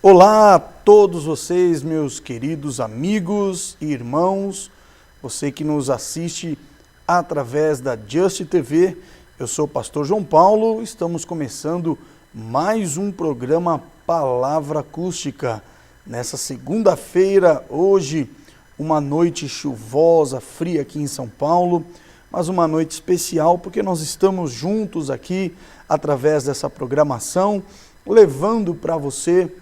Olá a todos vocês, meus queridos amigos e irmãos, você que nos assiste através da Just TV. Eu sou o pastor João Paulo, estamos começando mais um programa Palavra Acústica. Nessa segunda-feira, hoje, uma noite chuvosa, fria aqui em São Paulo, mas uma noite especial porque nós estamos juntos aqui através dessa programação, levando para você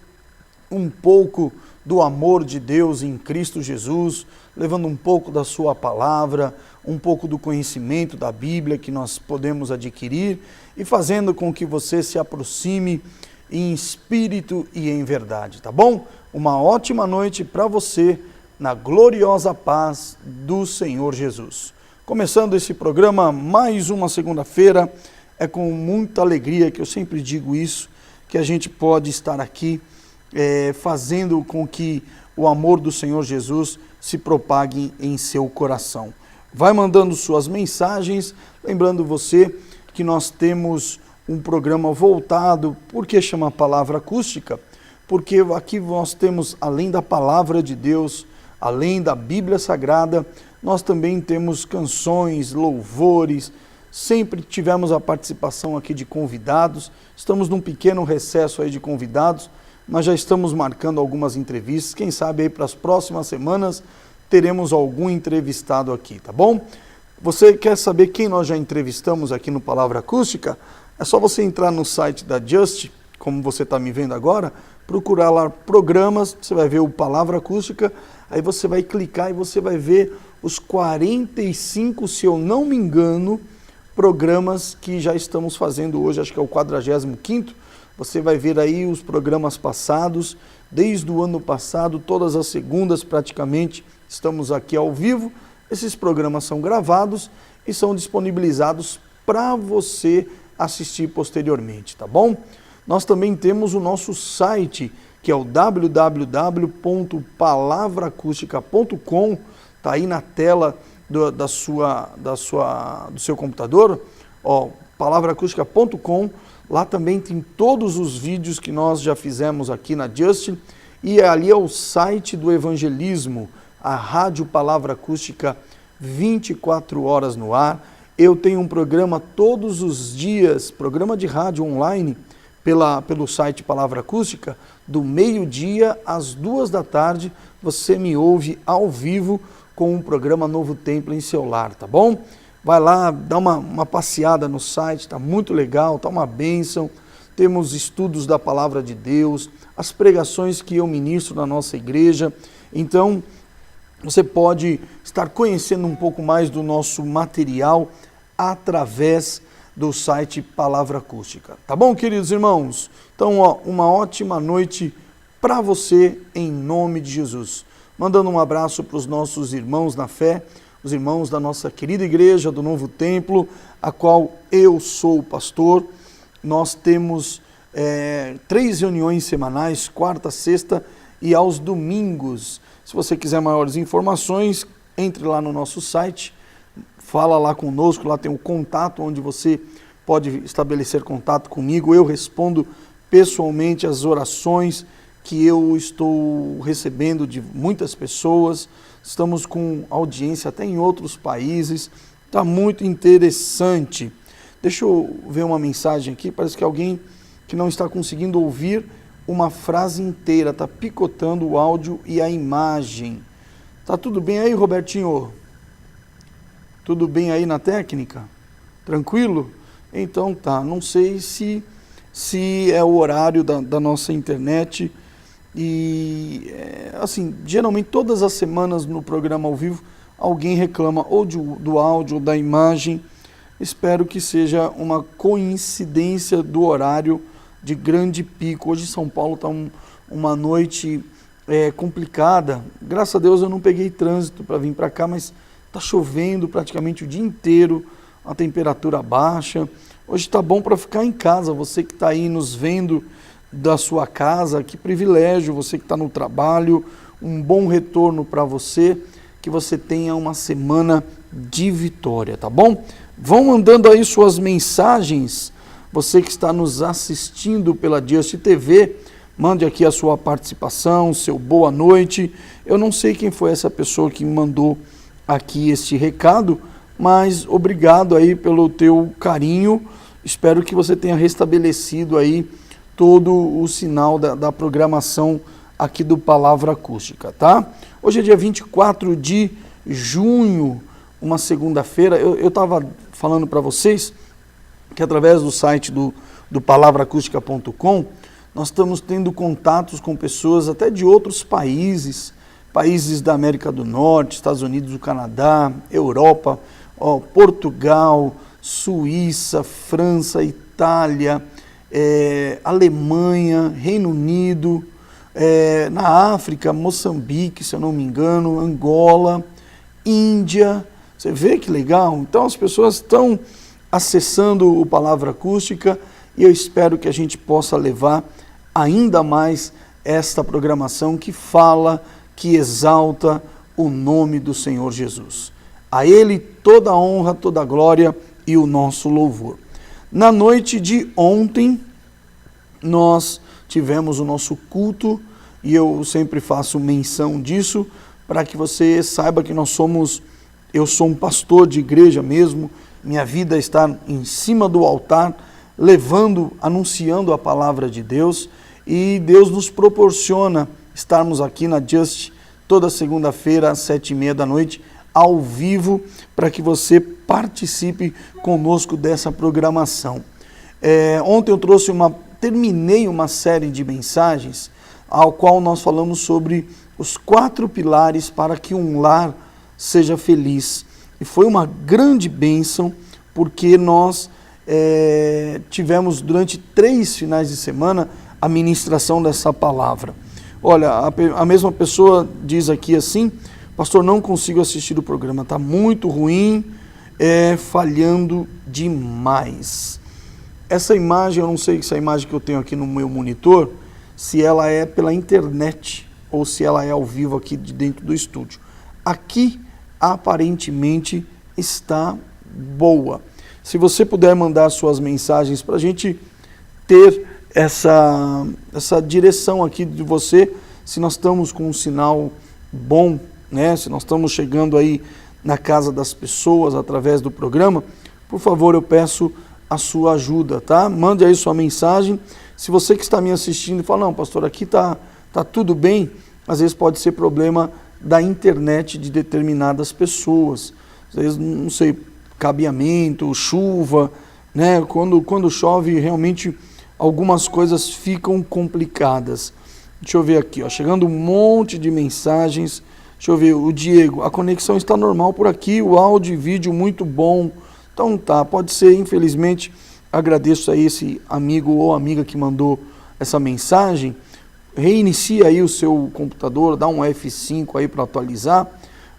um pouco do amor de Deus em Cristo Jesus, levando um pouco da sua palavra, um pouco do conhecimento da Bíblia que nós podemos adquirir e fazendo com que você se aproxime em espírito e em verdade, tá bom? Uma ótima noite para você, na gloriosa paz do Senhor Jesus. Começando esse programa, mais uma segunda-feira, é com muita alegria que eu sempre digo isso, que a gente pode estar aqui fazendo com que o amor do Senhor Jesus se propague em seu coração. Vai mandando suas mensagens, lembrando você que nós temos um programa voltado, por que chama Palavra Acústica? Porque aqui nós temos, além da Palavra de Deus, além da Bíblia Sagrada, nós também temos canções, louvores, sempre tivemos a participação aqui de convidados, estamos num pequeno recesso aí de convidados, mas já estamos marcando algumas entrevistas, quem sabe aí para as próximas semanas teremos algum entrevistado aqui, tá bom? Você quer saber quem nós já entrevistamos aqui no Palavra Acústica? É só você entrar no site da Just, como você está me vendo agora, procurar lá programas, você vai ver o Palavra Acústica, aí você vai clicar e você vai ver os 45, se eu não me engano, programas que já estamos fazendo hoje, acho que é o 45º, você vai ver aí os programas passados, desde o ano passado, todas as segundas praticamente, estamos aqui ao vivo. Esses programas são gravados e são disponibilizados para você assistir posteriormente, tá bom? Nós também temos o nosso site, que é o www.palavraacústica.com, tá aí na tela do seu computador, ó, palavraacústica.com. Lá também tem todos os vídeos que nós já fizemos aqui na Just, e ali é o site do evangelismo, a Rádio Palavra Acústica, 24 horas no ar. Eu tenho um programa todos os dias, programa de rádio online, pelo site Palavra Acústica, do meio-dia às 2 da tarde, você me ouve ao vivo com um programa Novo Templo em seu lar, tá bom? Vai lá, dá uma passeada no site, está muito legal, está uma bênção. Temos estudos da Palavra de Deus, as pregações que eu ministro na nossa igreja. Então, você pode estar conhecendo um pouco mais do nosso material através do site Palavra Acústica. Tá bom, queridos irmãos? Então, ó, uma ótima noite para você, em nome de Jesus. Mandando um abraço para os nossos irmãos na fé, os irmãos da nossa querida igreja do Novo Templo, a qual eu sou o pastor. Nós temos 3 reuniões semanais, quarta, sexta e aos domingos. Se você quiser maiores informações, entre lá no nosso site, fala lá conosco, lá tem o contato, onde você pode estabelecer contato comigo. Eu respondo pessoalmente as orações que eu estou recebendo de muitas pessoas. Estamos com audiência até em outros países, está muito interessante. Deixa eu ver uma mensagem aqui, parece que alguém que não está conseguindo ouvir uma frase inteira, está picotando o áudio e a imagem. Tá tudo bem aí, Robertinho? Tudo bem aí na técnica? Tranquilo? Então tá, não sei se é o horário da nossa internet. E, assim, geralmente todas as semanas no programa ao vivo, alguém reclama ou do áudio ou da imagem. Espero que seja uma coincidência do horário de grande pico. Hoje em São Paulo está uma noite complicada. Graças a Deus eu não peguei trânsito para vir para cá, mas está chovendo praticamente o dia inteiro, a temperatura baixa. Hoje está bom para ficar em casa, você que está aí nos vendo da sua casa, que privilégio, você que está no trabalho, um bom retorno para você, que você tenha uma semana de vitória, tá bom? Vão mandando aí suas mensagens, você que está nos assistindo pela Just TV, mande aqui a sua participação, seu boa noite. Eu não sei quem foi essa pessoa que me mandou aqui este recado, mas obrigado aí pelo teu carinho. Espero que você tenha restabelecido aí todo o sinal da programação aqui do Palavra Acústica, tá? Hoje é dia 24 de junho, uma segunda-feira. Eu estava falando para vocês que através do site do palavraacústica.com nós estamos tendo contatos com pessoas até de outros países, países da América do Norte, Estados Unidos, do Canadá, Europa, Portugal, Suíça, França, Itália, Alemanha, Reino Unido, na África, Moçambique, se eu não me engano, Angola, Índia. Você vê que legal? Então as pessoas estão acessando o Palavra Acústica e eu espero que a gente possa levar ainda mais esta programação que fala, que exalta o nome do Senhor Jesus. A Ele toda a honra, toda a glória e o nosso louvor. Na noite de ontem, nós tivemos o nosso culto e eu sempre faço menção disso para que você saiba que eu sou um pastor de igreja mesmo, minha vida está em cima do altar, anunciando a palavra de Deus, e Deus nos proporciona estarmos aqui na Just toda segunda-feira às 7h30 da noite, ao vivo, para que você participe conosco dessa programação. Ontem eu terminei uma série de mensagens, ao qual nós falamos sobre os 4 pilares para que um lar seja feliz. E foi uma grande bênção, porque nós tivemos durante 3 finais de semana a ministração dessa palavra. Olha, a mesma pessoa diz aqui assim: pastor, não consigo assistir o programa, está muito ruim, falhando demais. Essa imagem, eu não sei se a imagem que eu tenho aqui no meu monitor, se ela é pela internet ou se ela é ao vivo aqui de dentro do estúdio. Aqui, aparentemente, está boa. Se você puder mandar suas mensagens para a gente ter essa direção aqui de você, se nós estamos com um sinal bom, né? Se nós estamos chegando aí na casa das pessoas através do programa, por favor, eu peço a sua ajuda, tá? Mande aí sua mensagem. Se você que está me assistindo fala, não, pastor, aqui tá tudo bem, às vezes pode ser problema da internet de determinadas pessoas. Às vezes, não sei, cabeamento, chuva, né? Quando chove, realmente algumas coisas ficam complicadas. Deixa eu ver aqui, ó, chegando um monte de mensagens. Deixa eu ver, o Diego, a conexão está normal por aqui, o áudio e vídeo muito bom. Então tá, pode ser, infelizmente, agradeço a esse amigo ou amiga que mandou essa mensagem. Reinicia aí o seu computador, dá um F5 aí para atualizar.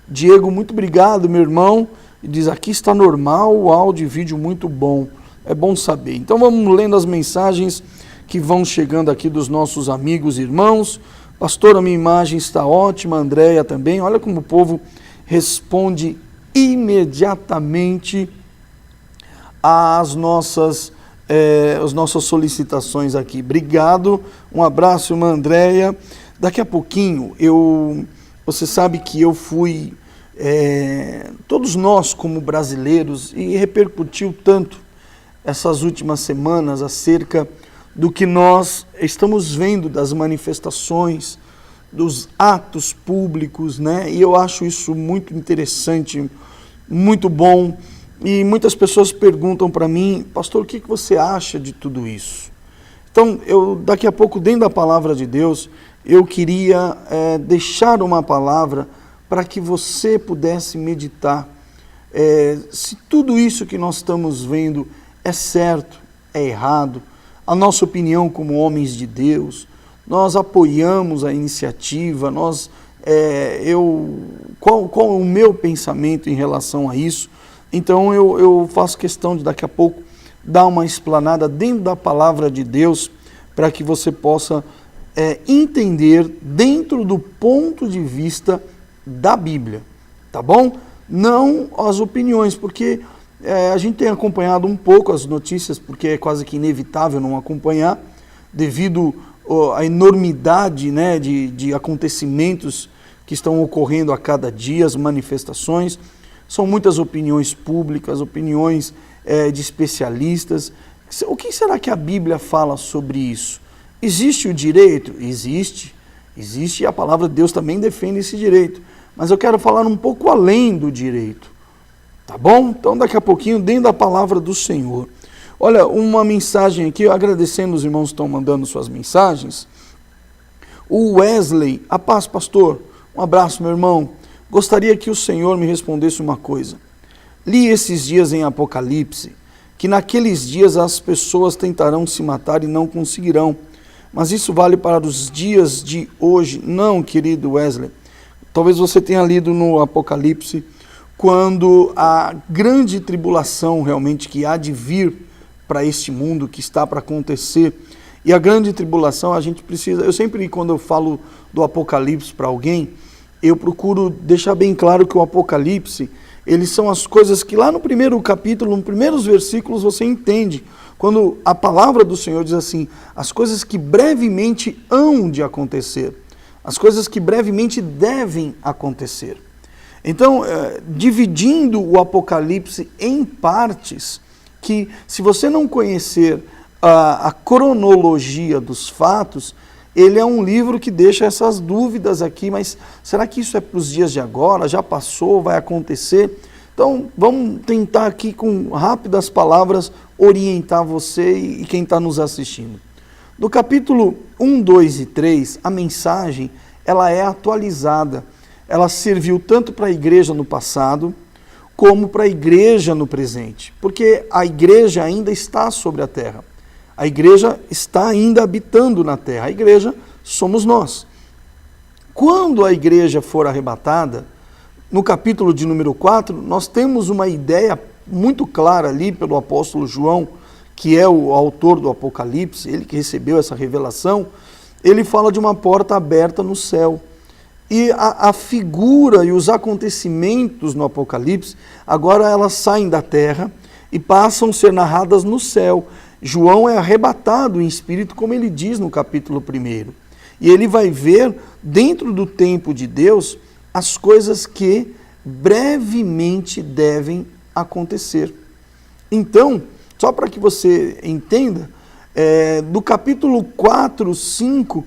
Diego, muito obrigado, meu irmão. Diz, aqui está normal, o áudio e vídeo muito bom. É bom saber. Então vamos lendo as mensagens que vão chegando aqui dos nossos amigos e irmãos. Pastor, a minha imagem está ótima, Andréia também. Olha como o povo responde imediatamente às nossas solicitações aqui. Obrigado, um abraço, irmã Andréia. Daqui a pouquinho, você sabe que eu fui, todos nós como brasileiros, e repercutiu tanto essas últimas semanas acerca do que nós estamos vendo das manifestações, dos atos públicos, né? E eu acho isso muito interessante, muito bom. E muitas pessoas perguntam para mim, pastor, o que você acha de tudo isso? Então, daqui a pouco, dentro da palavra de Deus, eu queria deixar uma palavra para que você pudesse meditar. Se tudo isso que nós estamos vendo é certo, é errado, a nossa opinião como homens de Deus, nós apoiamos a iniciativa, qual o meu pensamento em relação a isso? Então eu faço questão de daqui a pouco dar uma explanada dentro da palavra de Deus para que você possa entender dentro do ponto de vista da Bíblia, tá bom? Não as opiniões, porque a gente tem acompanhado um pouco as notícias, porque é quase que inevitável não acompanhar, devido a enormidade, né, de acontecimentos que estão ocorrendo a cada dia, as manifestações. São muitas opiniões públicas, opiniões de especialistas. O que será que a Bíblia fala sobre isso? Existe o direito? Existe. Existe, e a palavra de Deus também defende esse direito. Mas eu quero falar um pouco além do direito. Tá bom? Então daqui a pouquinho, dentro da palavra do Senhor. Olha, uma mensagem aqui, agradecendo os irmãos que estão mandando suas mensagens. O Wesley, a paz, pastor. Um abraço, meu irmão. Gostaria que o Senhor me respondesse uma coisa. Li esses dias em Apocalipse, que naqueles dias as pessoas tentarão se matar e não conseguirão. Mas isso vale para os dias de hoje? Não, querido Wesley. Talvez você tenha lido no Apocalipse, quando a grande tribulação realmente que há de vir para este mundo, que está para acontecer. E a grande tribulação, a gente precisa... Eu sempre, quando eu falo do Apocalipse para alguém, eu procuro deixar bem claro que o Apocalipse, eles são as coisas que lá no primeiro capítulo, nos primeiros versículos, você entende. Quando a palavra do Senhor diz assim, as coisas que brevemente hão de acontecer, as coisas que brevemente devem acontecer. Então, dividindo o Apocalipse em partes, que se você não conhecer a cronologia dos fatos, ele é um livro que deixa essas dúvidas aqui, mas será que isso é para os dias de agora? Já passou? Vai acontecer? Então, vamos tentar aqui com rápidas palavras orientar você e quem está nos assistindo. Do capítulo 1, 2 e 3, a mensagem ela é atualizada. Ela serviu tanto para a igreja no passado, como para a igreja no presente. Porque a igreja ainda está sobre a terra. A igreja está ainda habitando na terra. A igreja somos nós. Quando a igreja for arrebatada, no capítulo de número 4, nós temos uma ideia muito clara ali pelo apóstolo João, que é o autor do Apocalipse, ele que recebeu essa revelação, ele fala de uma porta aberta no céu. E a figura e os acontecimentos no Apocalipse, agora elas saem da terra e passam a ser narradas no céu. João é arrebatado em espírito, como ele diz no capítulo 1. E ele vai ver, dentro do tempo de Deus, as coisas que brevemente devem acontecer. Então, só para que você entenda, do capítulo 4, 5,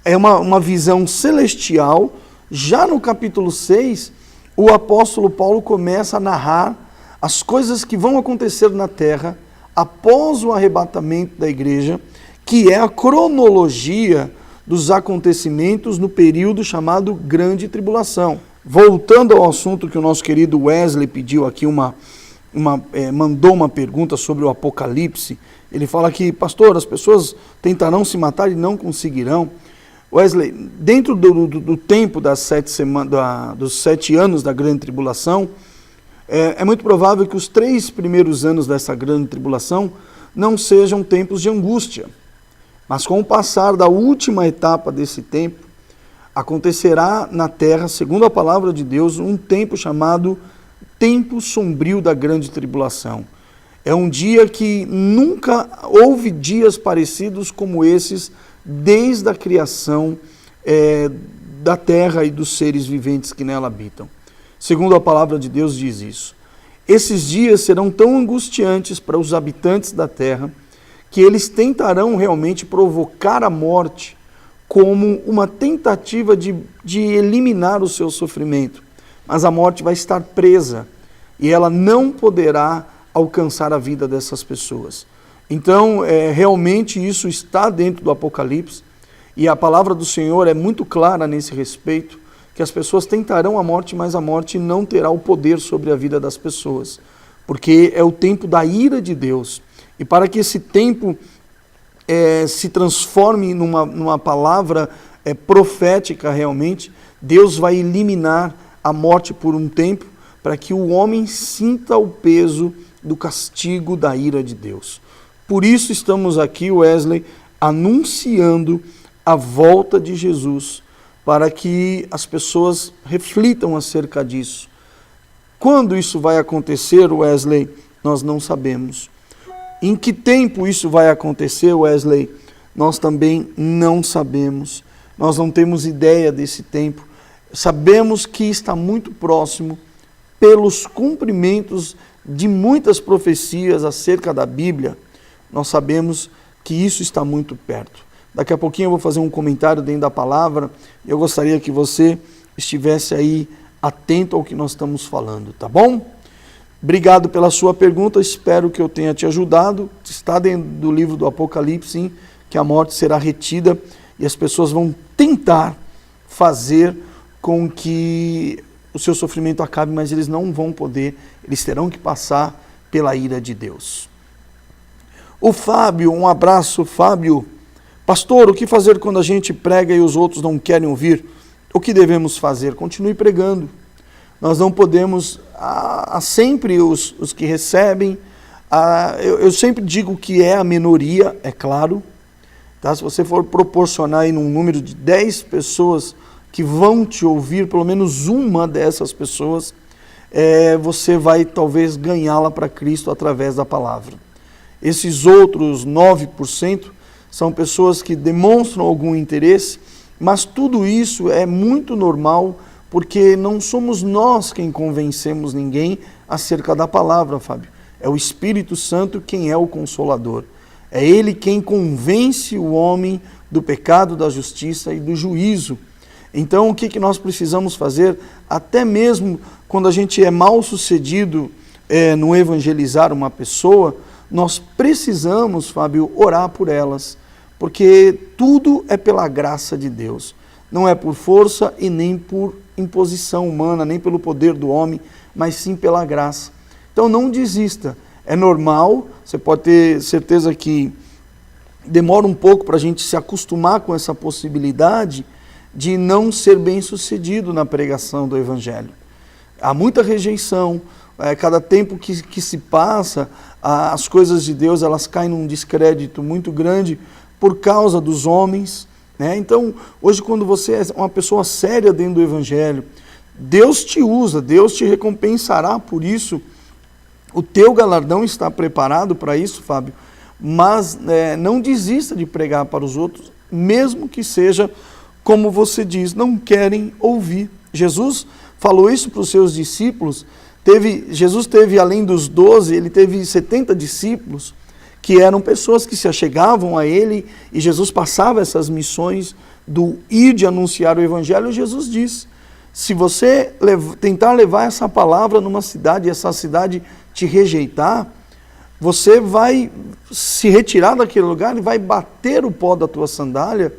é uma visão celestial. Já no capítulo 6, o apóstolo Paulo começa a narrar as coisas que vão acontecer na terra após o arrebatamento da igreja, que é a cronologia dos acontecimentos no período chamado Grande Tribulação. Voltando ao assunto que o nosso querido Wesley pediu aqui, mandou uma pergunta sobre o Apocalipse, ele fala que, pastor, as pessoas tentarão se matar e não conseguirão. Wesley, dentro do tempo das 7 semanas, dos 7 anos da Grande Tribulação, é muito provável que os 3 primeiros anos dessa Grande Tribulação não sejam tempos de angústia. Mas com o passar da última etapa desse tempo, acontecerá na terra, segundo a palavra de Deus, um tempo chamado Tempo Sombrio da Grande Tribulação. É um dia que nunca houve dias parecidos como esses, desde a criação da terra e dos seres viventes que nela habitam. Segundo a palavra de Deus diz isso. Esses dias serão tão angustiantes para os habitantes da terra, que eles tentarão realmente provocar a morte como uma tentativa de eliminar o seu sofrimento. Mas a morte vai estar presa e ela não poderá alcançar a vida dessas pessoas. Então, realmente isso está dentro do Apocalipse, e a palavra do Senhor é muito clara nesse respeito, que as pessoas tentarão a morte, mas a morte não terá o poder sobre a vida das pessoas, porque é o tempo da ira de Deus. E para que esse tempo se transforme numa palavra profética realmente, Deus vai eliminar a morte por um tempo, para que o homem sinta o peso do castigo da ira de Deus. Por isso estamos aqui, Wesley, anunciando a volta de Jesus, para que as pessoas reflitam acerca disso. Quando isso vai acontecer, Wesley, nós não sabemos. Em que tempo isso vai acontecer, Wesley? nós também não sabemos. Nós não temos ideia desse tempo. Sabemos que está muito próximo pelos cumprimentos de muitas profecias acerca da Bíblia. Nós sabemos que isso está muito perto. Daqui a pouquinho eu vou fazer um comentário dentro da palavra. Eu gostaria que você estivesse aí atento ao que nós estamos falando, tá bom? Obrigado pela sua pergunta, espero que eu tenha te ajudado. Está dentro do livro do Apocalipse, sim, que a morte será retida e as pessoas vão tentar fazer com que o seu sofrimento acabe, mas eles não vão poder, eles terão que passar pela ira de Deus. O Fábio, um abraço, Fábio. Pastor, o que fazer quando a gente prega e os outros não querem ouvir? O que devemos fazer? Continue pregando. Nós não podemos, há sempre os que recebem, eu sempre digo que é a minoria, é claro, tá? Se você for proporcionar aí num número de 10 pessoas que vão te ouvir, pelo menos uma dessas pessoas, você vai talvez ganhá-la para Cristo através da palavra. Esses outros 9% são pessoas que demonstram algum interesse, mas tudo isso é muito normal, porque não somos nós quem convencemos ninguém acerca da palavra, Fábio. É o Espírito Santo quem é o Consolador. É Ele quem convence o homem do pecado, da justiça e do juízo. Então, o que nós precisamos fazer, até mesmo quando a gente é mal sucedido no evangelizar uma pessoa, nós precisamos, Fábio, orar por elas, porque tudo é pela graça de Deus. Não é por força e nem por imposição humana, nem pelo poder do homem, mas sim pela graça. Então não desista, é normal, você pode ter certeza que demora um pouco para a gente se acostumar com essa possibilidade de não ser bem sucedido na pregação do Evangelho. Há muita rejeição, cada tempo que se passa, as coisas de Deus elas caem num descrédito muito grande por causa dos homens. Então, hoje quando você é uma pessoa séria dentro do Evangelho, Deus te usa, Deus te recompensará por isso, o teu galardão está preparado para isso, Fábio, mas não desista de pregar para os outros, mesmo que seja, como você diz, não querem ouvir. Jesus falou isso para os seus discípulos, Jesus teve, além dos 12, ele teve 70 discípulos, que eram pessoas que se achegavam a ele, e Jesus passava essas missões do ir de anunciar o Evangelho. Jesus disse, se você tentar levar essa palavra numa cidade, e essa cidade te rejeitar, você vai se retirar daquele lugar e vai bater o pó da tua sandália,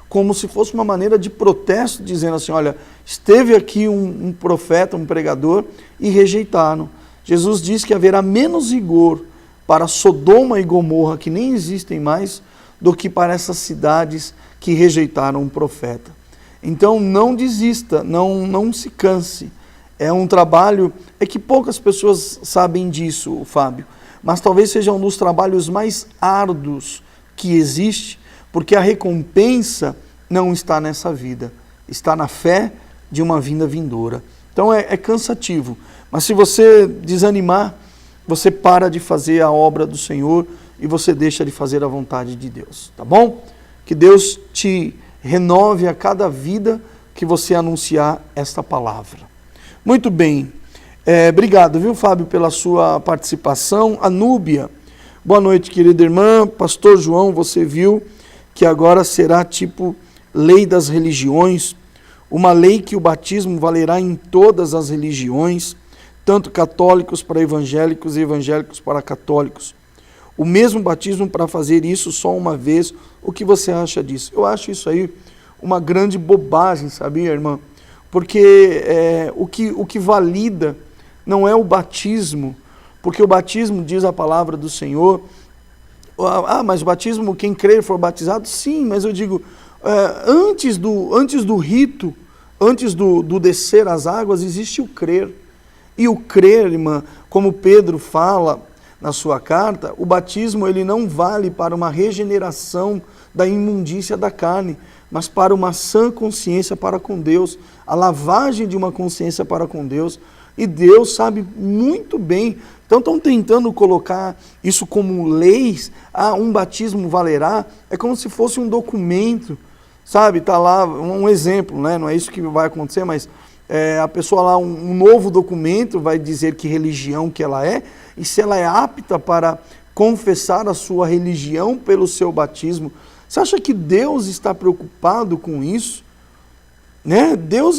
como se fosse uma maneira de protesto, dizendo assim, olha, esteve aqui um profeta, um pregador, e rejeitaram. Jesus disse que haverá menos rigor para Sodoma e Gomorra, que nem existem mais, do que para essas cidades que rejeitaram um profeta. Então não desista, não se canse. É um trabalho, é que poucas pessoas sabem disso, Fábio, mas talvez seja um dos trabalhos mais árduos que existe, porque a recompensa não está nessa vida, está na fé de uma vinda vindoura. Então é cansativo, mas se você desanimar, você para de fazer a obra do Senhor e você deixa de fazer a vontade de Deus, tá bom? Que Deus te renove a cada vida que você anunciar esta palavra. Muito bem, obrigado, viu, Fábio, pela sua participação. A Núbia, boa noite, querida irmã. Pastor João, você viu que agora será tipo lei das religiões, uma lei que o batismo valerá em todas as religiões, tanto católicos para evangélicos e evangélicos para católicos. O mesmo batismo para fazer isso só uma vez. O que você acha disso? Eu acho isso aí uma grande bobagem, sabia, irmã? Porque o que valida não é o batismo, porque o batismo, diz a palavra do Senhor, mas o batismo, quem crer for batizado, sim, mas eu digo, antes do rito, antes do descer as águas, existe o crer. E o crer, irmã, como Pedro fala na sua carta, o batismo ele não vale para uma regeneração da imundícia da carne, mas para uma sã consciência para com Deus, a lavagem de uma consciência para com Deus. E Deus sabe muito bem. Então estão tentando colocar isso como leis. Um batismo valerá. É como se fosse um documento, sabe? Está lá um exemplo, né? Não é isso que vai acontecer, mas a pessoa lá, um novo documento vai dizer que religião que ela é, e se ela é apta para confessar a sua religião pelo seu batismo. Você acha que Deus está preocupado com isso? Né? Deus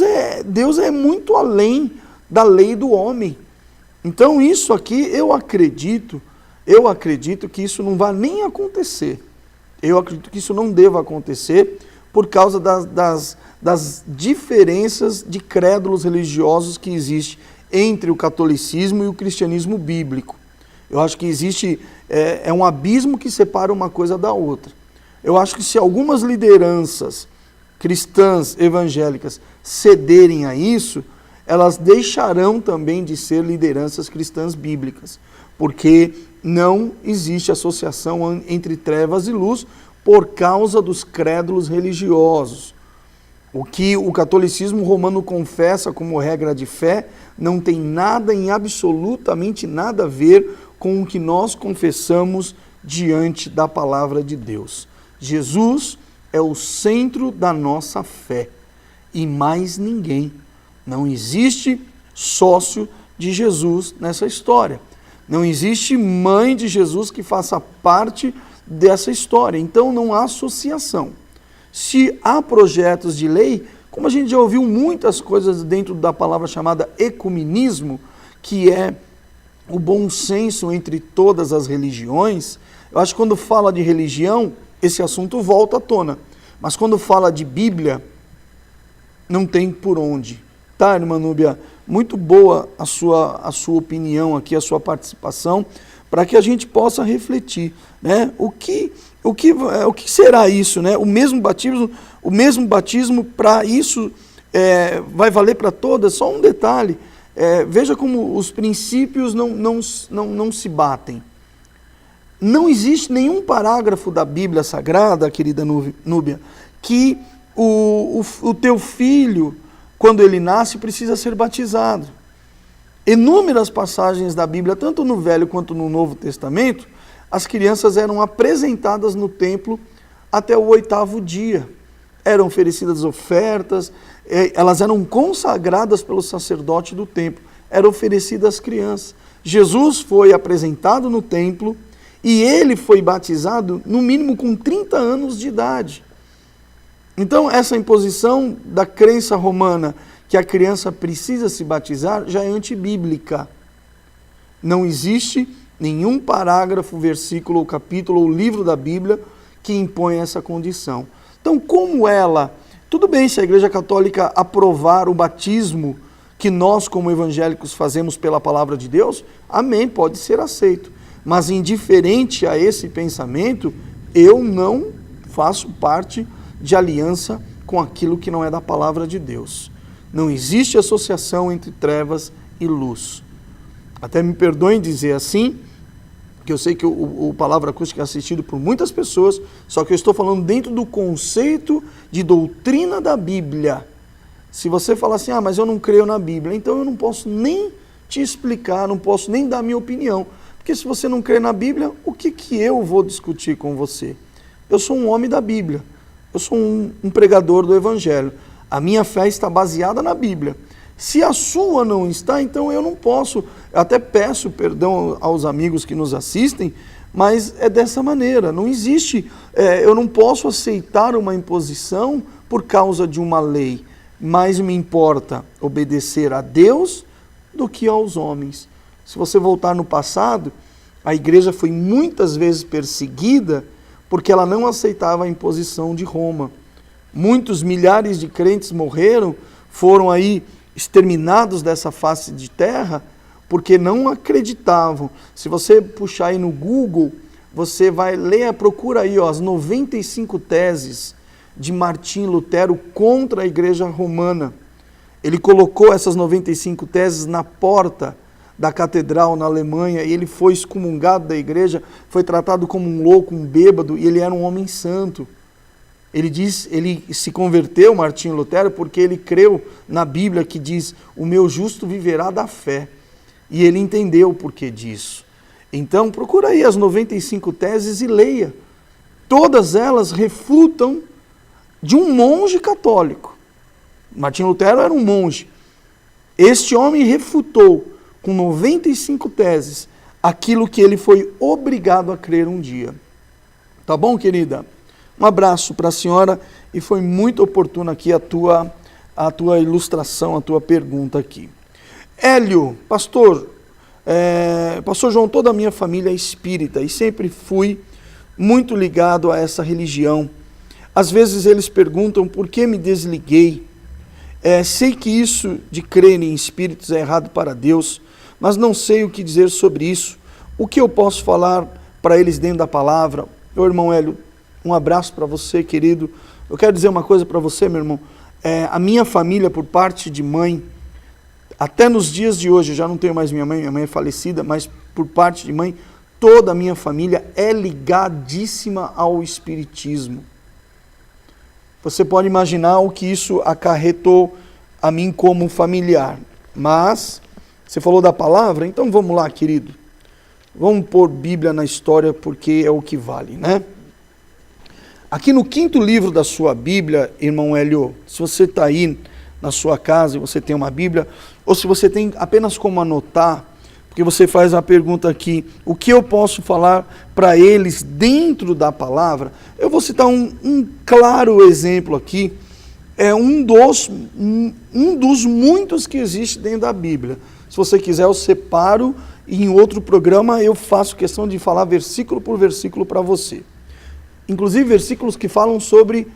é muito além da lei do homem. Então isso aqui eu acredito que isso não vai nem acontecer. Eu acredito que isso não deva acontecer por causa das diferenças de crédulos religiosos que existem entre o catolicismo e o cristianismo bíblico. Eu acho que existe um abismo que separa uma coisa da outra. Eu acho que se algumas lideranças cristãs evangélicas cederem a isso, elas deixarão também de ser lideranças cristãs bíblicas, porque não existe associação entre trevas e luz por causa dos crédulos religiosos. O que o catolicismo romano confessa como regra de fé não tem nada, em absolutamente nada a ver com o que nós confessamos diante da palavra de Deus. Jesus é o centro da nossa fé e mais ninguém. Não existe sócio de Jesus nessa história. Não existe mãe de Jesus que faça parte dessa história. Então não há associação. Se há projetos de lei, como a gente já ouviu muitas coisas dentro da palavra chamada ecumenismo, que é o bom senso entre todas as religiões, eu acho que quando fala de religião, esse assunto volta à tona. Mas quando fala de Bíblia, não tem por onde. Tá, irmã Núbia? Muito boa a sua opinião aqui, a sua participação, para que a gente possa refletir, né? O que será isso, né? O mesmo batismo para isso vai valer para todas? Só um detalhe, veja como os princípios não se batem. Não existe nenhum parágrafo da Bíblia Sagrada, querida Núbia, que o teu filho, quando ele nasce, precisa ser batizado. Inúmeras passagens da Bíblia, tanto no Velho quanto no Novo Testamento, as crianças eram apresentadas no templo até o 8º dia. Eram oferecidas ofertas, elas eram consagradas pelo sacerdote do templo, eram oferecidas às crianças. Jesus foi apresentado no templo e ele foi batizado no mínimo com 30 anos de idade. Então essa imposição da crença romana que a criança precisa se batizar já é antibíblica. Não existe nenhum parágrafo, versículo, ou capítulo, ou livro da Bíblia que impõe essa condição. Então, como tudo bem se a Igreja Católica aprovar o batismo que nós, como evangélicos, fazemos pela palavra de Deus, amém, pode ser aceito. Mas indiferente a esse pensamento, eu não faço parte de aliança com aquilo que não é da palavra de Deus. Não existe associação entre trevas e luz. Até me perdoem dizer assim, que eu sei que o Palavra Acústica é assistido por muitas pessoas, só que eu estou falando dentro do conceito de doutrina da Bíblia. Se você falar assim, mas eu não creio na Bíblia, então eu não posso nem te explicar, não posso nem dar minha opinião. Porque se você não crê na Bíblia, o que eu vou discutir com você? Eu sou um homem da Bíblia, eu sou um pregador do Evangelho. A minha fé está baseada na Bíblia. Se a sua não está, então eu não posso. Eu até peço perdão aos amigos que nos assistem, mas é dessa maneira. Não existe, eu não posso aceitar uma imposição por causa de uma lei. Mais me importa obedecer a Deus do que aos homens. Se você voltar no passado, a igreja foi muitas vezes perseguida porque ela não aceitava a imposição de Roma. Muitos milhares de crentes morreram, foram aí exterminados dessa face de terra, porque não acreditavam. Se você puxar aí no Google, você vai ler, procura aí as 95 teses de Martim Lutero contra a igreja romana. Ele colocou essas 95 teses na porta da catedral na Alemanha e ele foi excomungado da igreja, foi tratado como um louco, um bêbado, e ele era um homem santo. Ele se converteu, Martinho Lutero, porque ele creu na Bíblia que diz: o meu justo viverá da fé. E ele entendeu o porquê disso. Então, procura aí as 95 teses e leia. Todas elas refutam de um monge católico. Martinho Lutero era um monge. Este homem refutou com 95 teses aquilo que ele foi obrigado a crer um dia. Tá bom, querida? Um abraço para a senhora e foi muito oportuna aqui a tua ilustração, a tua pergunta aqui. Hélio, pastor João, toda a minha família é espírita e sempre fui muito ligado a essa religião. Às vezes eles perguntam por que me desliguei. Sei que isso de crer em espíritos é errado para Deus, mas não sei o que dizer sobre isso. O que eu posso falar para eles dentro da palavra? Meu irmão Hélio, um abraço para você, querido. Eu quero dizer uma coisa para você, meu irmão. A minha família, por parte de mãe, até nos dias de hoje, eu já não tenho mais minha mãe é falecida, mas por parte de mãe, toda a minha família é ligadíssima ao espiritismo. Você pode imaginar o que isso acarretou a mim como familiar. Mas, você falou da palavra, então vamos lá, querido. Vamos pôr Bíblia na história porque é o que vale, né? Aqui no 5º livro da sua Bíblia, irmão Hélio, se você está aí na sua casa e você tem uma Bíblia, ou se você tem apenas como anotar, porque você faz a pergunta aqui, o que eu posso falar para eles dentro da palavra? Eu vou citar um claro exemplo aqui, um dos muitos que existe dentro da Bíblia. Se você quiser, eu separo e em outro programa eu faço questão de falar versículo por versículo para você. Inclusive versículos que falam sobre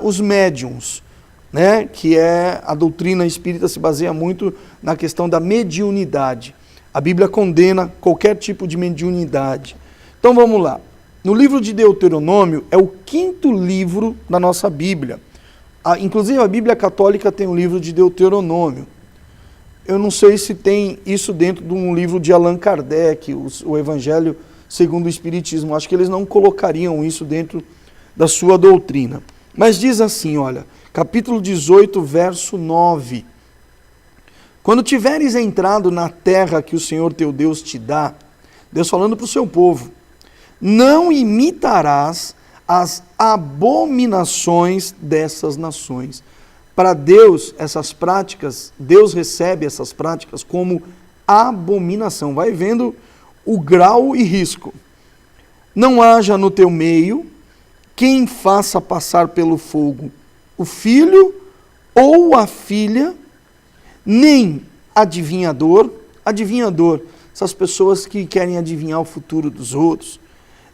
os médiuns, né? Que a doutrina espírita se baseia muito na questão da mediunidade. A Bíblia condena qualquer tipo de mediunidade. Então vamos lá. No livro de Deuteronômio é o 5º livro da nossa Bíblia. Inclusive a Bíblia católica tem o livro de Deuteronômio. Eu não sei se tem isso dentro de um livro de Allan Kardec, o Evangelho segundo o Espiritismo. Acho que eles não colocariam isso dentro da sua doutrina. Mas diz assim, olha, capítulo 18, verso 9. Quando tiveres entrado na terra que o Senhor teu Deus te dá, Deus falando para o seu povo, não imitarás as abominações dessas nações. Para Deus, essas práticas, Deus recebe essas práticas como abominação. Vai vendo o grau e risco. Não haja no teu meio quem faça passar pelo fogo o filho ou a filha, nem adivinhador, essas pessoas que querem adivinhar o futuro dos outros,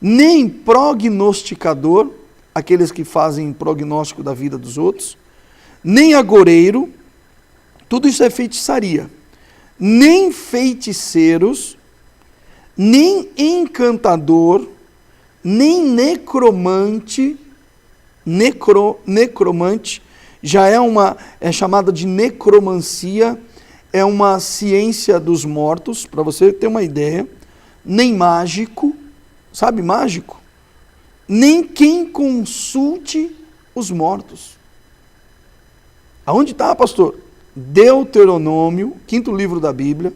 nem prognosticador, aqueles que fazem prognóstico da vida dos outros, nem agoreiro, tudo isso é feitiçaria, nem feiticeiros, nem encantador, nem necromante, necromante, já é chamada de necromancia, é uma ciência dos mortos, para você ter uma ideia, nem mágico, sabe mágico? Nem quem consulte os mortos. Aonde está, pastor? Deuteronômio, 5º livro da Bíblia,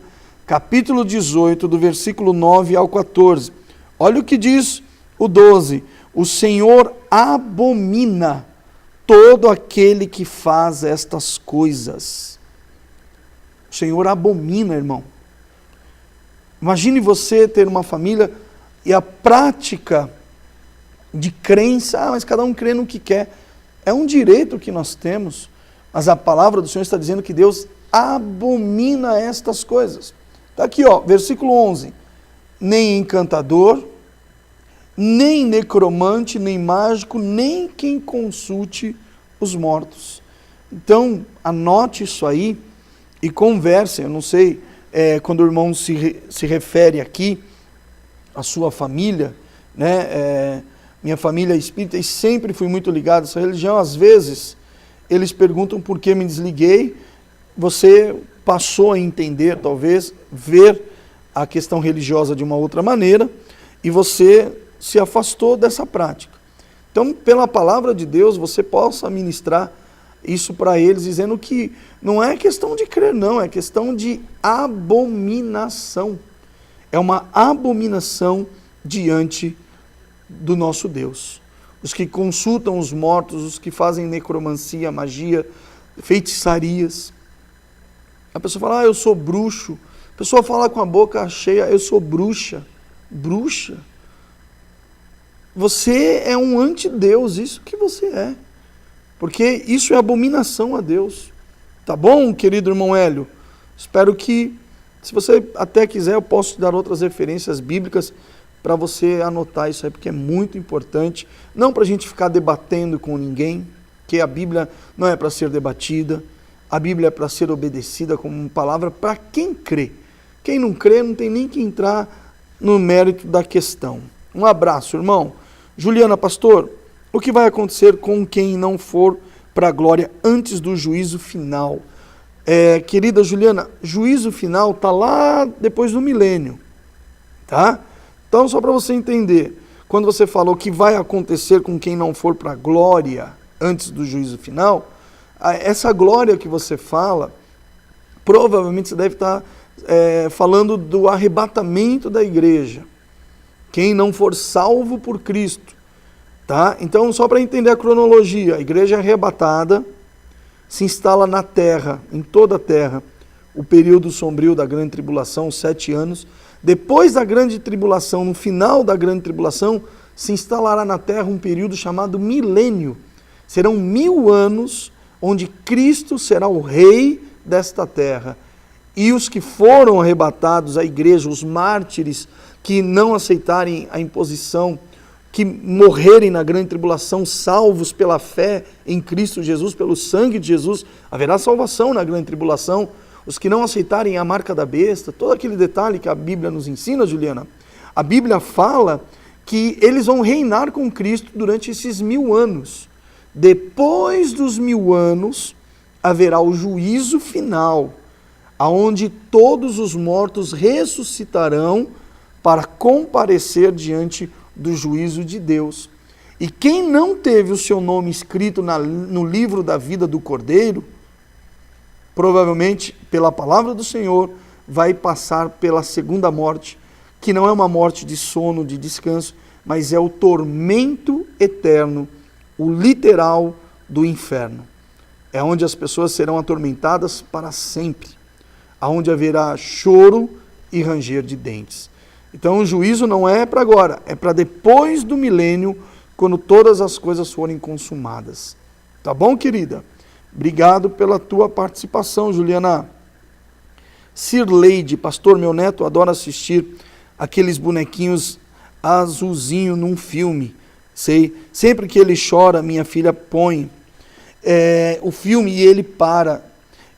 capítulo 18, do versículo 9 ao 14. Olha o que diz o 12. O Senhor abomina todo aquele que faz estas coisas. O Senhor abomina, irmão. Imagine você ter uma família e a prática de crença, mas cada um crê no que quer. É um direito que nós temos, mas a palavra do Senhor está dizendo que Deus abomina estas coisas. Está aqui, ó, versículo 11. Nem encantador, nem necromante, nem mágico, nem quem consulte os mortos. Então, anote isso aí e conversem. Eu não sei, quando o irmão se refere aqui à sua família, né? Minha família é espírita e sempre fui muito ligado a essa religião. Às vezes, eles perguntam por que me desliguei. Você passou a entender, talvez, ver a questão religiosa de uma outra maneira e você se afastou dessa prática. Então, pela palavra de Deus, você possa ministrar isso para eles, dizendo que não é questão de crer, não, é questão de abominação. É uma abominação diante do nosso Deus. Os que consultam os mortos, os que fazem necromancia, magia, feitiçarias. A pessoa fala, eu sou bruxo. A pessoa fala com a boca cheia, eu sou bruxa. Bruxa? Você é um antideus, isso que você é. Porque isso é abominação a Deus. Tá bom, querido irmão Hélio? Espero que, se você até quiser, eu posso te dar outras referências bíblicas para você anotar isso aí, porque é muito importante. Não para a gente ficar debatendo com ninguém, que a Bíblia não é para ser debatida, a Bíblia é para ser obedecida como uma palavra para quem crê. Quem não crê não tem nem que entrar no mérito da questão. Um abraço, irmão. Juliana, pastor, o que vai acontecer com quem não for para a glória antes do juízo final? Querida Juliana, juízo final está lá depois do milênio, tá? Então, só para você entender, quando você falou que vai acontecer com quem não for para a glória antes do juízo final, essa glória que você fala, provavelmente você deve estar falando do arrebatamento da igreja. Quem não for salvo por Cristo, tá? Então, só para entender a cronologia, a igreja é arrebatada, se instala na terra, em toda a terra, o período sombrio da grande tribulação, 7 anos. Depois da grande tribulação, no final da grande tribulação, se instalará na terra um período chamado milênio. Serão 1000 anos onde Cristo será o rei desta terra. E os que foram arrebatados, a igreja, os mártires, que não aceitarem a imposição, que morrerem na grande tribulação, salvos pela fé em Cristo Jesus, pelo sangue de Jesus, haverá salvação na grande tribulação. Os que não aceitarem a marca da besta, todo aquele detalhe que a Bíblia nos ensina, Juliana, a Bíblia fala que eles vão reinar com Cristo durante esses 1000 anos. Depois dos 1000 anos, haverá o juízo final, aonde todos os mortos ressuscitarão para comparecer diante do juízo de Deus. E quem não teve o seu nome escrito no livro da vida do Cordeiro, provavelmente, pela palavra do Senhor, vai passar pela segunda morte, que não é uma morte de sono, de descanso, mas é o tormento eterno, o literal do inferno. É onde as pessoas serão atormentadas para sempre, aonde haverá choro e ranger de dentes. Então o juízo não é para agora, é para depois do milênio, quando todas as coisas forem consumadas. Tá bom, querida? Obrigado pela tua participação, Juliana. Sirleide, pastor, meu neto adora assistir aqueles bonequinhos azulzinho num filme. Sei, sempre que ele chora, minha filha põe o filme e ele para.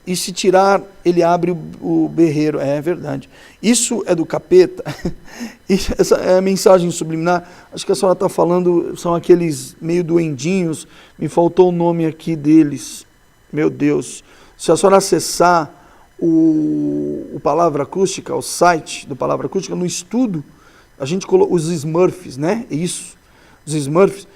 E se tirar, ele abre o berreiro. É verdade. Isso é do capeta? Essa é a mensagem subliminar. Acho que a senhora está falando, são aqueles meio duendinhos. Me faltou o nome aqui deles. Meu Deus. Se a senhora acessar o Palavra Acústica, o site do Palavra Acústica, no estudo, a gente colocou os Smurfs, né? Isso. Os Smurfs.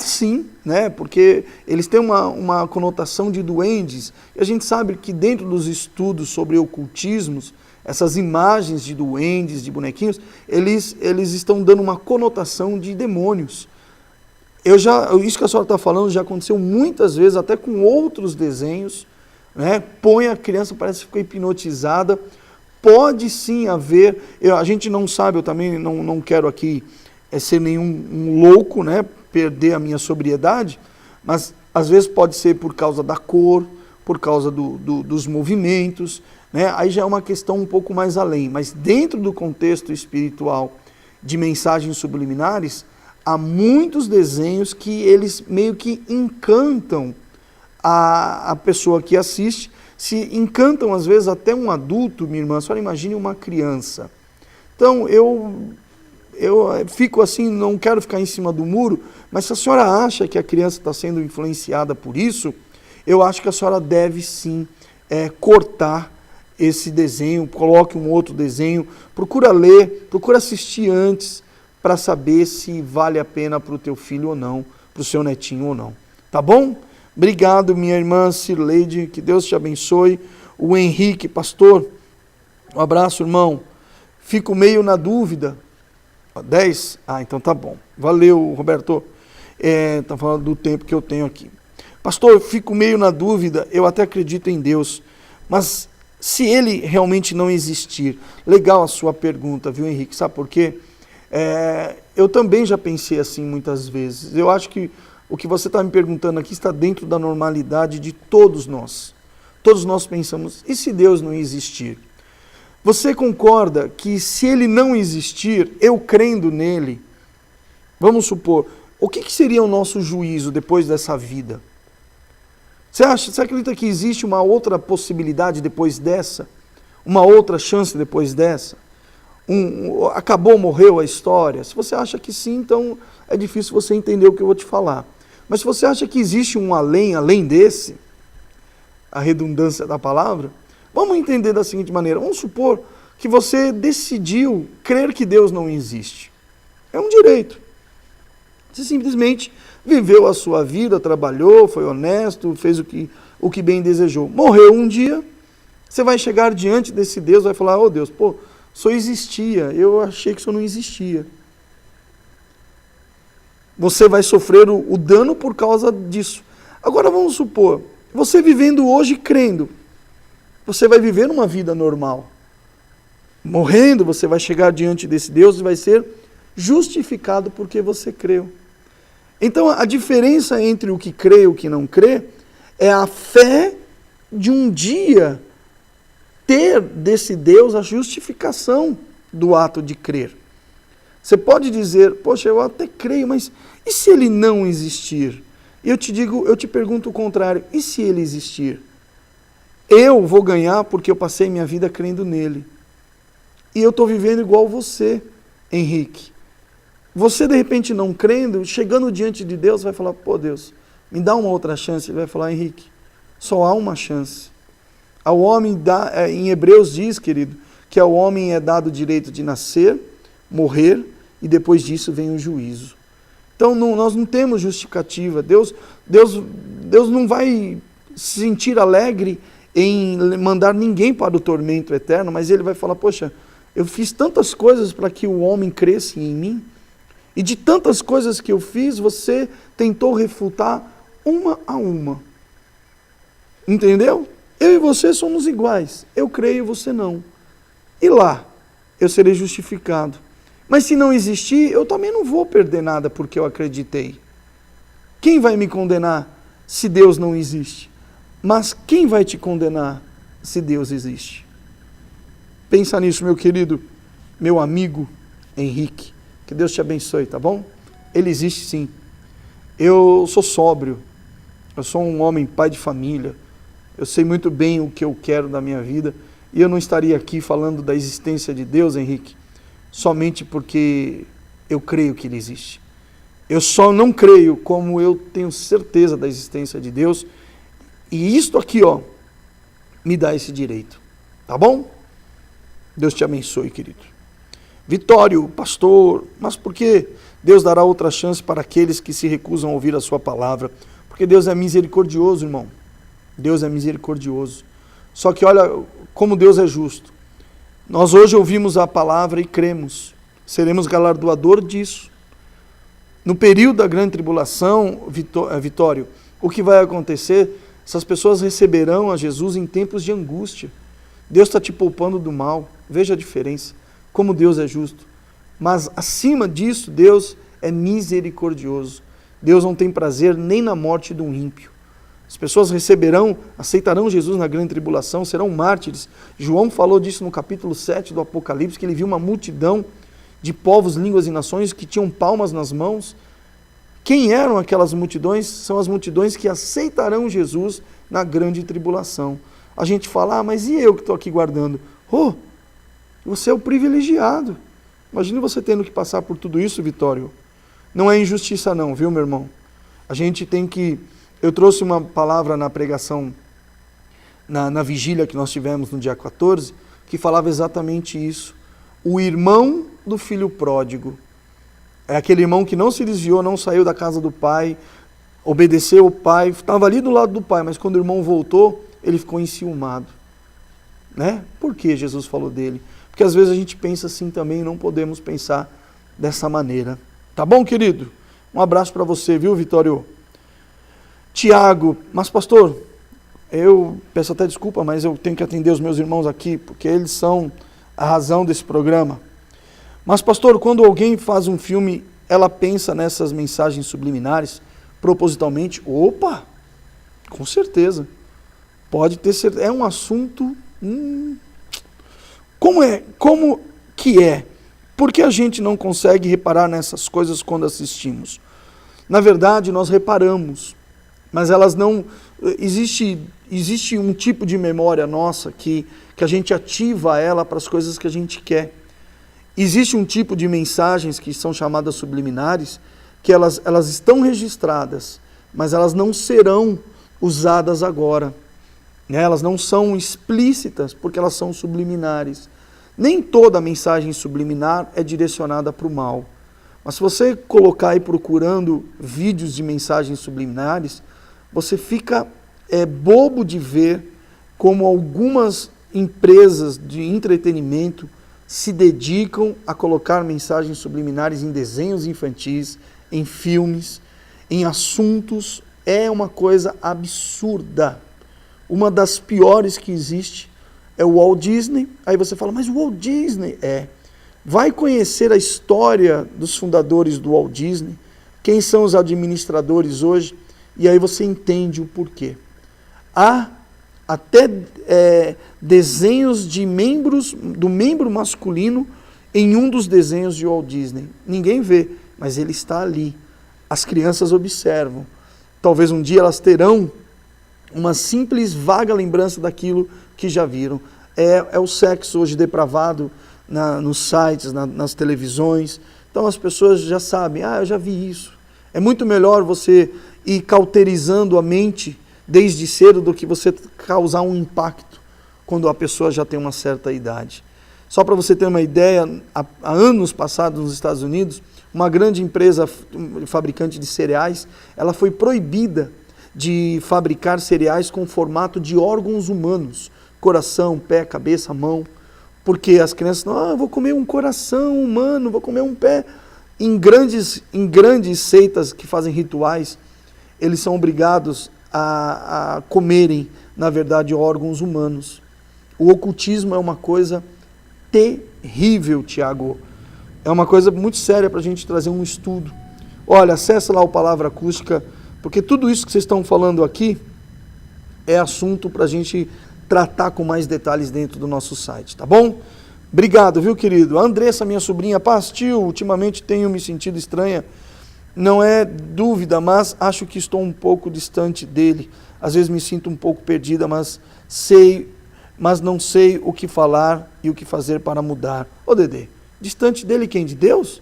Sim, né? Porque eles têm uma conotação de duendes. E a gente sabe que dentro dos estudos sobre ocultismos, essas imagens de duendes, de bonequinhos, eles estão dando uma conotação de demônios. Isso que a senhora está falando já aconteceu muitas vezes, até com outros desenhos, né? Põe a criança, parece que fica hipnotizada. Pode sim haver, a gente não sabe, eu também não quero aqui ser nenhum louco, né? Perder a minha sobriedade, mas às vezes pode ser por causa da cor, por causa dos movimentos, né? Aí já é uma questão um pouco mais além, mas dentro do contexto espiritual de mensagens subliminares, há muitos desenhos que eles meio que encantam a pessoa que assiste, se encantam às vezes até um adulto, minha irmã, só imagine uma criança. Então eu fico assim, não quero ficar em cima do muro, mas se a senhora acha que a criança está sendo influenciada por isso, eu acho que a senhora deve sim cortar esse desenho, coloque um outro desenho, procura ler, procura assistir antes, para saber se vale a pena para o teu filho ou não, para o seu netinho ou não. Tá bom? Obrigado, minha irmã Cirleide, que Deus te abençoe. O Henrique, pastor, um abraço, irmão. Fico meio na dúvida. 10? Ah, então tá bom. Valeu, Roberto. Tá falando do tempo que eu tenho aqui. Pastor, fico meio na dúvida, eu até acredito em Deus, mas se ele realmente não existir, legal a sua pergunta, viu, Henrique? Sabe por quê? Eu também já pensei assim muitas vezes. Eu acho que o que você está me perguntando aqui está dentro da normalidade de todos nós. Todos nós pensamos, e se Deus não existir? Você concorda que se ele não existir, eu crendo nele, vamos supor, o que seria o nosso juízo depois dessa vida? Você acredita que existe uma outra possibilidade depois dessa? Uma outra chance depois dessa? Acabou, morreu a história? Se você acha que sim, então é difícil você entender o que eu vou te falar. Mas se você acha que existe um além desse, a redundância da palavra, vamos entender da seguinte maneira. Vamos supor que você decidiu crer que Deus não existe. É um direito. Você simplesmente viveu a sua vida, trabalhou, foi honesto, fez o que bem desejou. Morreu um dia, você vai chegar diante desse Deus, vai falar, Deus, o Senhor existia, eu achei que o Senhor não existia. Você vai sofrer o dano por causa disso. Agora vamos supor, você vivendo hoje crendo, você vai viver uma vida normal. Morrendo, você vai chegar diante desse Deus e vai ser justificado porque você creu. Então a diferença entre o que crê e o que não crê é a fé de um dia ter desse Deus a justificação do ato de crer. Você pode dizer, poxa, eu até creio, mas e se ele não existir? E eu te pergunto o contrário, e se ele existir? Eu vou ganhar porque eu passei minha vida crendo nele. E eu estou vivendo igual você, Henrique. Você, de repente, não crendo, chegando diante de Deus, vai falar, Deus, me dá uma outra chance. Ele vai falar, Henrique, só há uma chance. Ao homem, em Hebreus diz, querido, que ao homem é dado o direito de nascer, morrer, e depois disso vem o juízo. Então, nós não temos justificativa. Deus não vai se sentir alegre em mandar ninguém para o tormento eterno, mas ele vai falar, poxa, eu fiz tantas coisas para que o homem cresça em mim, e de tantas coisas que eu fiz, você tentou refutar uma a uma. Entendeu? Eu e você somos iguais. Eu creio e você não. E lá, eu serei justificado. Mas se não existir, eu também não vou perder nada porque eu acreditei. Quem vai me condenar se Deus não existe? Mas quem vai te condenar se Deus existe? Pensa nisso, meu querido, meu amigo Henrique. Que Deus te abençoe, tá bom? Ele existe sim. Eu sou sóbrio. Eu sou um homem, pai de família. Eu sei muito bem o que eu quero da minha vida. E eu não estaria aqui falando da existência de Deus, Henrique, somente porque eu creio que Ele existe. Eu só não creio como eu tenho certeza da existência de Deus. E isto aqui, me dá esse direito. Tá bom? Deus te abençoe, querido. Vitório, pastor, mas por que Deus dará outra chance para aqueles que se recusam a ouvir a sua palavra? Porque Deus é misericordioso, irmão. Deus é misericordioso. Só que olha como Deus é justo. Nós hoje ouvimos a palavra e cremos. Seremos galardoador disso. No período da grande tribulação, Vitório, o que vai acontecer? Essas pessoas receberão a Jesus em tempos de angústia. Deus está te poupando do mal. Veja a diferença. Como Deus é justo. Mas acima disso, Deus é misericordioso. Deus não tem prazer nem na morte de um ímpio. As pessoas aceitarão Jesus na grande tribulação, serão mártires. João falou disso no capítulo 7 do Apocalipse, que ele viu uma multidão de povos, línguas e nações que tinham palmas nas mãos. Quem eram aquelas multidões? São as multidões que aceitarão Jesus na grande tribulação. A gente fala, mas e eu que estou aqui guardando? Você é o privilegiado. Imagine você tendo que passar por tudo isso, Vitório. Não é injustiça não, viu, meu irmão? A gente tem que... Eu trouxe uma palavra na pregação, na vigília que nós tivemos no dia 14, que falava exatamente isso. O irmão do filho pródigo. É aquele irmão que não se desviou, não saiu da casa do pai, obedeceu o pai, estava ali do lado do pai, mas quando o irmão voltou, ele ficou enciumado. Né? Por que Jesus falou dele? Porque às vezes a gente pensa assim também e não podemos pensar dessa maneira. Tá bom, querido? Um abraço para você, viu, Vitório? Tiago, mas pastor, eu peço até desculpa, mas eu tenho que atender os meus irmãos aqui, porque eles são a razão desse programa. Mas pastor, quando alguém faz um filme, ela pensa nessas mensagens subliminares, propositalmente? Opa, com certeza. Pode ter certeza. É um assunto... Como que é? Por que a gente não consegue reparar nessas coisas quando assistimos? Na verdade, nós reparamos, mas elas não... Existe um tipo de memória nossa que a gente ativa ela para as coisas que a gente quer. Existe um tipo de mensagens que são chamadas subliminares, que elas estão registradas, mas elas não serão usadas agora. Elas não são explícitas porque elas são subliminares. Nem toda mensagem subliminar é direcionada para o mal. Mas se você colocar aí procurando vídeos de mensagens subliminares, você fica bobo de ver como algumas empresas de entretenimento se dedicam a colocar mensagens subliminares em desenhos infantis, em filmes, em assuntos. É uma coisa absurda. Uma das piores que existe é o Walt Disney. Aí você fala, mas o Walt Disney vai conhecer a história dos fundadores do Walt Disney, quem são os administradores hoje, e aí você entende o porquê. Há até desenhos de do membro masculino em um dos desenhos de Walt Disney. Ninguém vê, mas ele está ali. As crianças observam. Talvez um dia elas terão uma simples, vaga lembrança daquilo que já viram. É o sexo hoje depravado nos sites, nas televisões. Então as pessoas já sabem, eu já vi isso. É muito melhor você ir cauterizando a mente desde cedo do que você causar um impacto quando a pessoa já tem uma certa idade. Só para você ter uma ideia, há anos passados nos Estados Unidos, uma grande empresa fabricante de cereais, ela foi proibida de fabricar cereais com formato de órgãos humanos, coração, pé, cabeça, mão, porque as crianças não, eu vou comer um coração humano, vou comer um pé. Em grandes seitas que fazem rituais, eles são obrigados a comerem, na verdade, órgãos humanos. O ocultismo é uma coisa terrível, Tiago. É uma coisa muito séria para a gente trazer um estudo. Olha, acessa lá o Palavra Acústica, porque tudo isso que vocês estão falando aqui é assunto para a gente tratar com mais detalhes dentro do nosso site, tá bom? Obrigado, viu, querido? A Andressa, minha sobrinha, tio, ultimamente tenho me sentido estranha. Não é dúvida, mas acho que estou um pouco distante dele. Às vezes me sinto um pouco perdida, mas não sei o que falar e o que fazer para mudar. Ô, Dedê, distante dele quem? De Deus?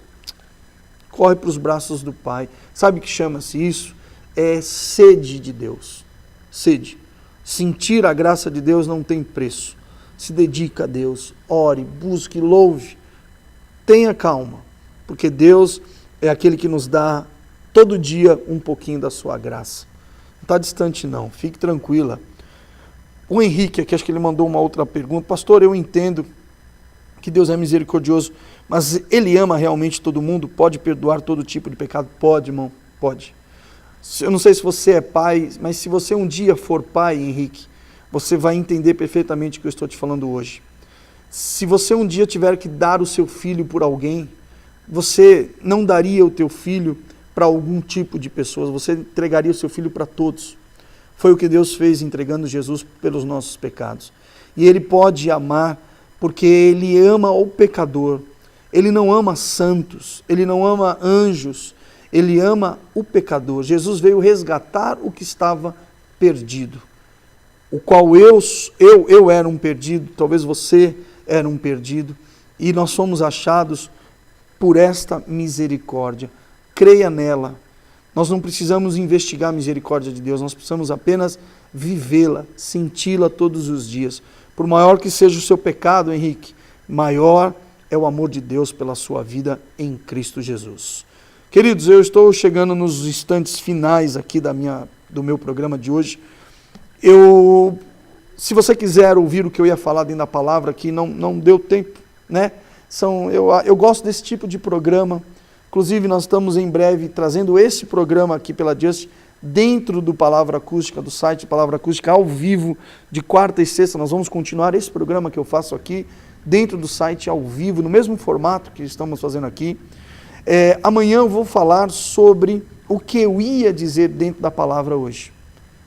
Corre para os braços do Pai. Sabe o que chama-se isso? É sede de Deus. Sede. Sentir a graça de Deus não tem preço. Se dedica a Deus, ore, busque, louve. Tenha calma, porque Deus é aquele que nos dá todo dia um pouquinho da sua graça. Não está distante não, fique tranquila. O Henrique aqui, acho que ele mandou uma outra pergunta. Pastor, eu entendo que Deus é misericordioso, mas Ele ama realmente todo mundo? Pode perdoar todo tipo de pecado? Pode, irmão, pode. Eu não sei se você é pai, mas se você um dia for pai, Henrique, você vai entender perfeitamente o que eu estou te falando hoje. Se você um dia tiver que dar o seu filho por alguém, você não daria o teu filho para algum tipo de pessoas, você entregaria o seu filho para todos. Foi o que Deus fez entregando Jesus pelos nossos pecados. E Ele pode amar porque Ele ama o pecador. Ele não ama santos, Ele não ama anjos, Ele ama o pecador. Jesus veio resgatar o que estava perdido. O qual eu era um perdido, talvez você era um perdido, e nós fomos achados por esta misericórdia. Creia nela. Nós não precisamos investigar a misericórdia de Deus, nós precisamos apenas vivê-la, senti-la todos os dias. Por maior que seja o seu pecado, Henrique, maior é o amor de Deus pela sua vida em Cristo Jesus. Queridos, eu estou chegando nos instantes finais aqui do meu programa de hoje. Se você quiser ouvir o que eu ia falar dentro da palavra aqui, não deu tempo, né? Eu gosto desse tipo de programa. Inclusive, nós estamos em breve trazendo esse programa aqui pela Just dentro do Palavra Acústica, do site Palavra Acústica, ao vivo, de quarta e sexta. Nós vamos continuar esse programa que eu faço aqui, dentro do site ao vivo, no mesmo formato que estamos fazendo aqui. Amanhã eu vou falar sobre o que eu ia dizer dentro da palavra hoje.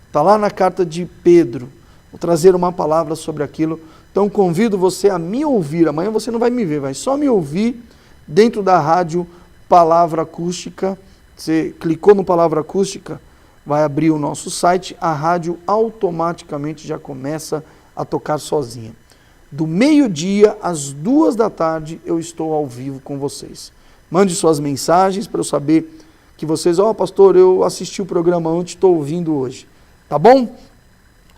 Está lá na carta de Pedro. Vou trazer uma palavra sobre aquilo. Então convido você a me ouvir. Amanhã você não vai me ver, vai só me ouvir dentro da rádio Palavra Acústica. Você clicou no Palavra Acústica, vai abrir o nosso site, a rádio automaticamente já começa a tocar sozinha. Do meio-dia às 14h eu estou ao vivo com vocês. Mande suas mensagens para eu saber que vocês, pastor, eu assisti o programa ontem, estou ouvindo hoje. Tá bom?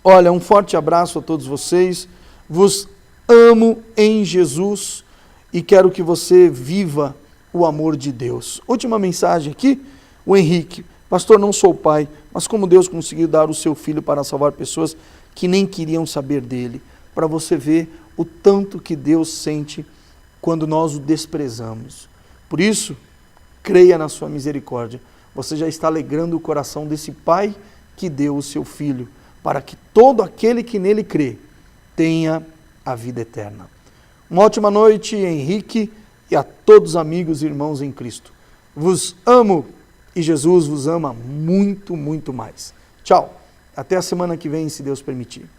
Olha, um forte abraço a todos vocês. Vos amo em Jesus e quero que você viva o amor de Deus. Última mensagem aqui, o Henrique. Pastor, não sou pai, mas como Deus conseguiu dar o seu filho para salvar pessoas que nem queriam saber dele, para você ver o tanto que Deus sente quando nós o desprezamos. Por isso, creia na sua misericórdia. Você já está alegrando o coração desse pai que deu o seu filho, para que todo aquele que nele crê tenha a vida eterna. Uma ótima noite, Henrique, e a todos os amigos e irmãos em Cristo. Vos amo e Jesus vos ama muito, muito mais. Tchau. Até a semana que vem, se Deus permitir.